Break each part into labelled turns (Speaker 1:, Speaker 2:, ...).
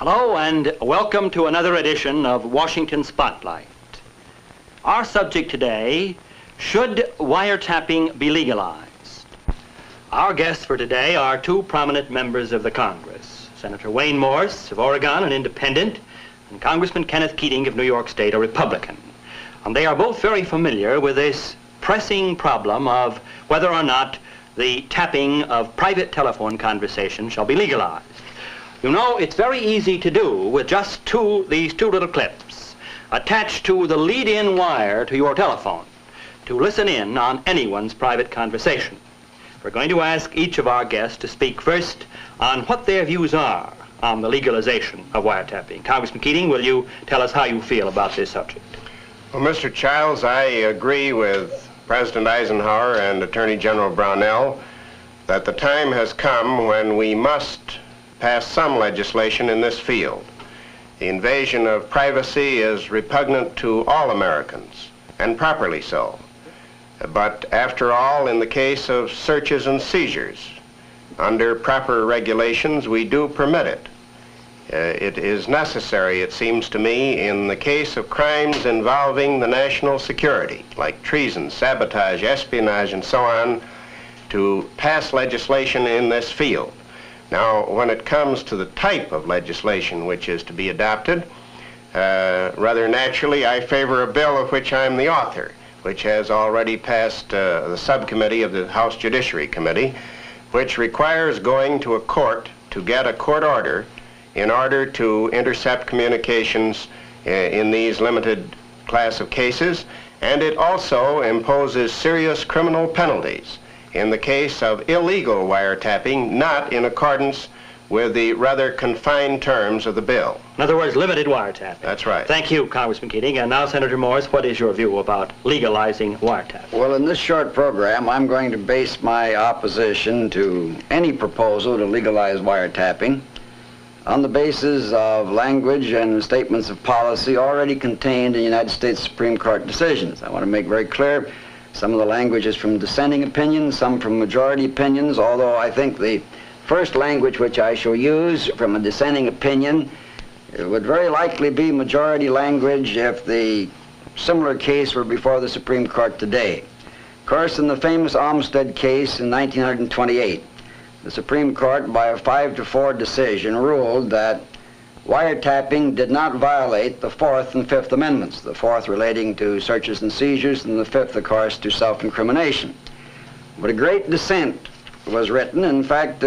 Speaker 1: Hello and welcome to another edition of Washington Spotlight. Our subject today, should wiretapping be legalized? Our guests for today are two prominent members of the Congress, Senator Wayne Morse of Oregon, an independent, and Congressman Kenneth Keating of New York State, a Republican. And they are both very familiar with this pressing problem of whether or not the tapping of private telephone conversations shall be legalized. You know, it's very easy to do with just these two little clips attached to the lead-in wire to your telephone to listen in on anyone's private conversation. We're going to ask each of our guests to speak first on what their views are on the legalization of wiretapping. Congressman Keating, will you tell us how you feel about this subject?
Speaker 2: Well, Mr. Childs, I agree with President Eisenhower and Attorney General Brownell that the time has come when we must pass some legislation in this field. The invasion of privacy is repugnant to all Americans, and properly so. But after all, in the case of searches and seizures, under proper regulations, we do permit it. It is necessary, it seems to me, in the case of crimes involving the national security, like treason, sabotage, espionage, and so on, to pass legislation in this field. Now, when it comes to the type of legislation which is to be adopted, rather naturally, I favor a bill of which I'm the author, which has already passed the subcommittee of the House Judiciary Committee, which requires going to a court to get a court order in order to intercept communications in these limited class of cases, and it also imposes serious criminal penalties in the case of illegal wiretapping, not in accordance with the rather confined terms of the bill.
Speaker 1: In other words, limited wiretapping.
Speaker 2: That's right.
Speaker 1: Thank you, Congressman Keating. And now, Senator Morse, what is your view about legalizing wiretapping?
Speaker 3: Well, in this short program, I'm going to base my opposition to any proposal to legalize wiretapping on the basis of language and statements of policy already contained in United States Supreme Court decisions. I want to make very clear some of the language is from dissenting opinions, some from majority opinions, although I think the first language which I shall use from a dissenting opinion would very likely be majority language if the similar case were before the Supreme Court today. Of course, in the famous Olmstead case in 1928, the Supreme Court, by a 5-4 decision, ruled that wiretapping did not violate the Fourth and Fifth Amendments, the fourth relating to searches and seizures, and the fifth, of course, to self-incrimination. But a great dissent was written. In fact,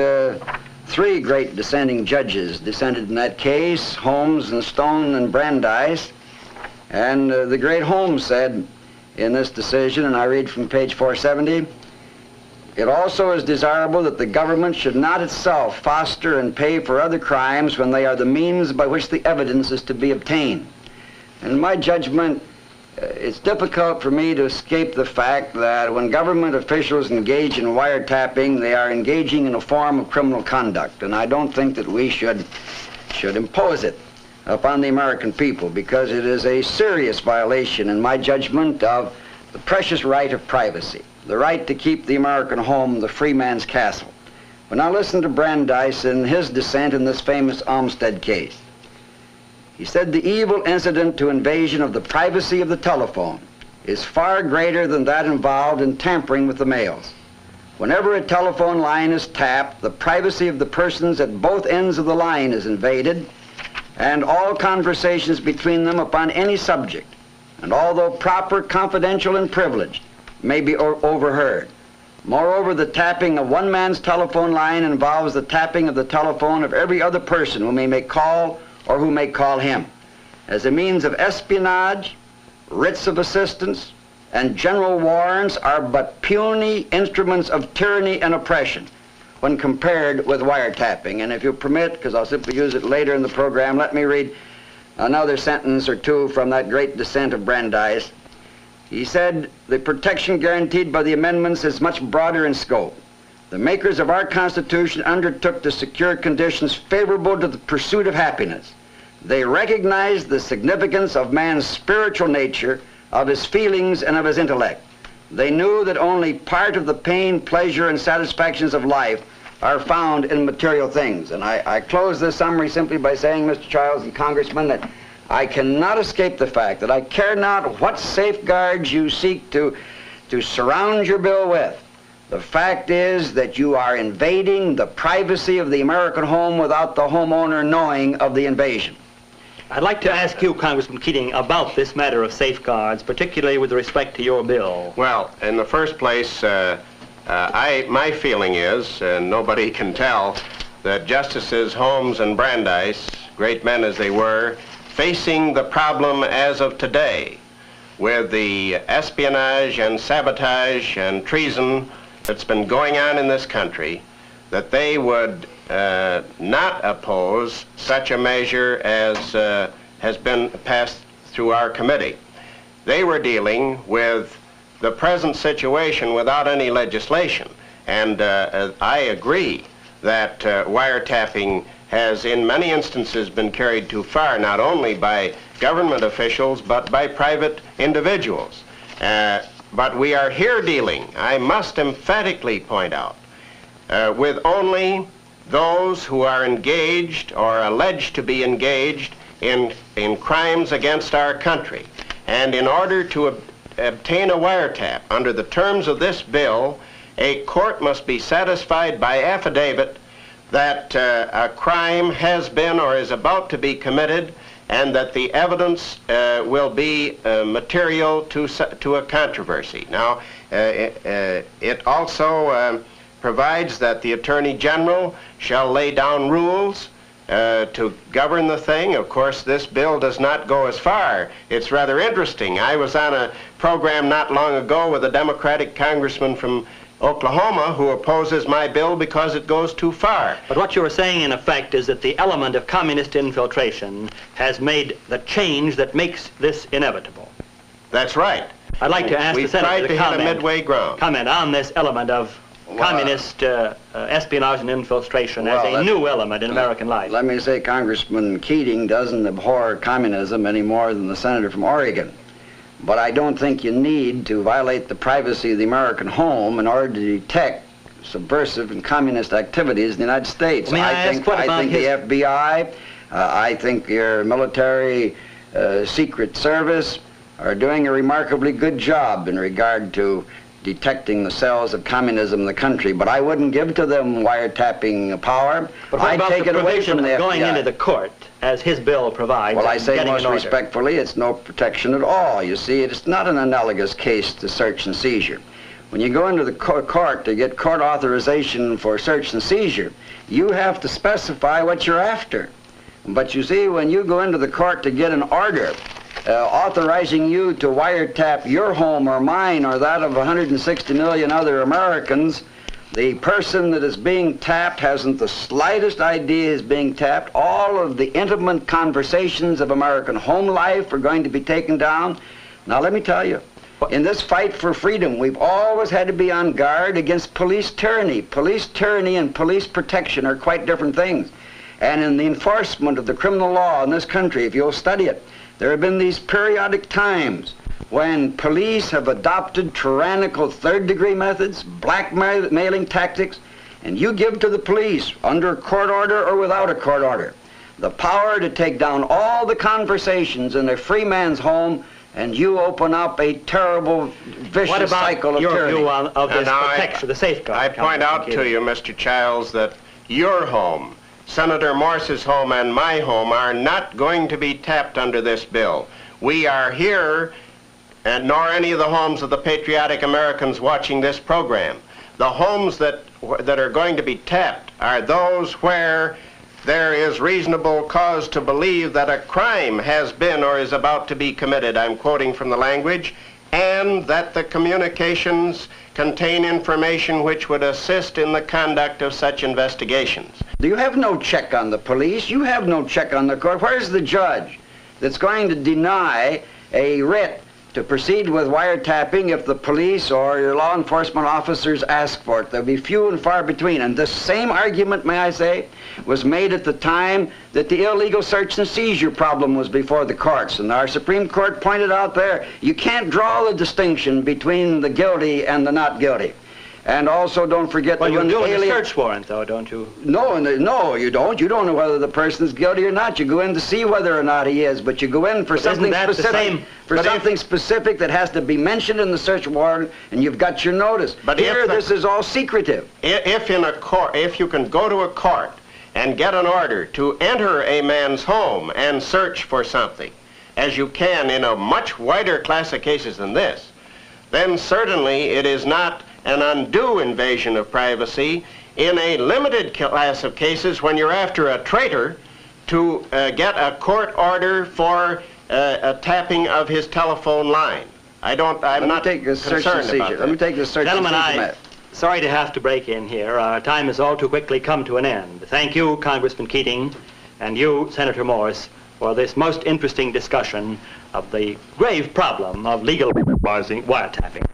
Speaker 3: three great dissenting judges dissented in that case, Holmes and Stone and Brandeis. And the great Holmes said in this decision, and I read from page 470, "It also is desirable that the government should not itself foster and pay for other crimes when they are the means by which the evidence is to be obtained." And in my judgment, it's difficult for me to escape the fact that when government officials engage in wiretapping, they are engaging in a form of criminal conduct. And I don't think that we should impose it upon the American people, because it is a serious violation, in my judgment, of the precious right of privacy, the right to keep the American home the free man's castle. Well, now listen to Brandeis in his dissent in this famous Olmstead case. He said, "The evil incident to invasion of the privacy of the telephone is far greater than that involved in tampering with the mails. Whenever a telephone line is tapped, the privacy of the persons at both ends of the line is invaded, and all conversations between them upon any subject, and although proper, confidential, and privileged, may be overheard. Moreover, the tapping of one man's telephone line involves the tapping of the telephone of every other person whom he may call or who may call him. As a means of espionage, writs of assistance, and general warrants are but puny instruments of tyranny and oppression when compared with wiretapping." And if you permit, because I'll simply use it later in the program, let me read another sentence or two from that great dissent of Brandeis. He said, "The protection guaranteed by the amendments is much broader in scope. The makers of our Constitution undertook to secure conditions favorable to the pursuit of happiness. They recognized the significance of man's spiritual nature, of his feelings, and of his intellect. They knew that only part of the pain, pleasure, and satisfactions of life are found in material things. And I close this summary simply by saying, Mr. Childs and Congressman, that I cannot escape the fact that I care not what safeguards you seek to surround your bill with. The fact is that you are invading the privacy of the American home without the homeowner knowing of the invasion.
Speaker 1: I'd like to ask you, Congressman Keating, about this matter of safeguards, particularly with respect to your bill.
Speaker 2: Well, in the first place, my feeling is, and nobody can tell, that Justices Holmes and Brandeis, great men as they were, facing the problem as of today, with the espionage and sabotage and treason that's been going on in this country, that they would not oppose such a measure as has been passed through our committee. They were dealing with the present situation without any legislation, and I agree that wiretapping has in many instances been carried too far, not only by government officials but by private individuals. But we are here dealing, I must emphatically point out, with only those who are engaged or alleged to be engaged in crimes against our country. And in order to obtain a wiretap under the terms of this bill, a court must be satisfied by affidavit that a crime has been or is about to be committed, and that the evidence will be material to a controversy. Now, it also provides that the Attorney General shall lay down rules to govern the thing. Of course, this bill does not go as far. It's rather interesting. I was on a program not long ago with a Democratic congressman from Oklahoma who opposes my bill because it goes too far.
Speaker 1: But what you were saying, in effect, is that the element of communist infiltration has made the change that makes this inevitable.
Speaker 2: That's right.
Speaker 1: I'd like to ask the Senator to
Speaker 2: hit a midway ground.
Speaker 1: Comment on this element of communist espionage and infiltration as a new element in American life.
Speaker 3: Let me say Congressman Keating doesn't abhor communism any more than the senator from Oregon. But I don't think you need to violate the privacy of the American home in order to detect subversive and communist activities in the United States. I think the FBI, I think your military secret service are doing a remarkably good job in regard to detecting the cells of communism in the country, but I wouldn't give to them wiretapping power.
Speaker 1: But what about the provision of going into the court, as his bill provides?
Speaker 3: Well, I say most respectfully, it's no protection at all. You see, it's not an analogous case to search and seizure. When you go into the court to get court authorization for search and seizure, you have to specify what you're after. But you see, when you go into the court to get an order authorizing you to wiretap your home or mine or that of 160 million other Americans, the person that is being tapped hasn't the slightest idea is being tapped. All of the intimate conversations of American home life are going to be taken down. Now, let me tell you, in this fight for freedom, we've always had to be on guard against police tyranny. Police tyranny and police protection are quite different things. And in the enforcement of the criminal law in this country, if you'll study it, there have been these periodic times when police have adopted tyrannical third-degree methods, blackmailing tactics, and you give to the police, under court order or without a court order, the power to take down all the conversations in a free man's home, and you open up a terrible, vicious cycle of tyranny.
Speaker 1: What about your view of this protection, the safeguard?
Speaker 2: I point out to you, Mr. Childs, that your home, Senator Morse's home, and my home are not going to be tapped under this bill. We are here, and nor any of the homes of the patriotic Americans watching this program. The homes that are going to be tapped are those where there is reasonable cause to believe that a crime has been or is about to be committed. I'm quoting from the language. And that the communications contain information which would assist in the conduct of such investigations.
Speaker 3: You have no check on the police. You have no check on the court. Where's the judge that's going to deny a writ to proceed with wiretapping if the police or your law enforcement officers ask for it? There'll be few and far between. And the same argument, may I say, was made at the time that the illegal search and seizure problem was before the courts. And our Supreme Court pointed out there, you can't draw the distinction between the guilty and the not guilty. And also, don't forget
Speaker 1: Well,
Speaker 3: that
Speaker 1: you're
Speaker 3: when the
Speaker 1: doing a
Speaker 3: alien...
Speaker 1: search warrant, though, don't you?
Speaker 3: No, no, you don't. You don't know whether the person's guilty or not. You go in to see whether or not he is, but you go in for something
Speaker 1: isn't that the
Speaker 3: specific.
Speaker 1: same-
Speaker 3: For something specific that has to be mentioned in the search warrant, and you've got your notice.
Speaker 2: But
Speaker 3: here, this is all secretive.
Speaker 2: If in a court, if you can go to a court and get an order to enter a man's home and search for something, as you can in a much wider class of cases than this, then certainly it is not an undue invasion of privacy in a limited class of cases when you're after a traitor to get a court order for a tapping of his telephone line. I'm not concerned about that.
Speaker 3: Let me take the search and
Speaker 1: Gentlemen,
Speaker 3: seizure.
Speaker 1: sorry to have to break in here. Our time has all too quickly come to an end. Thank you, Congressman Keating, and you, Senator Morse, for this most interesting discussion of the grave problem of legalizing wiretapping.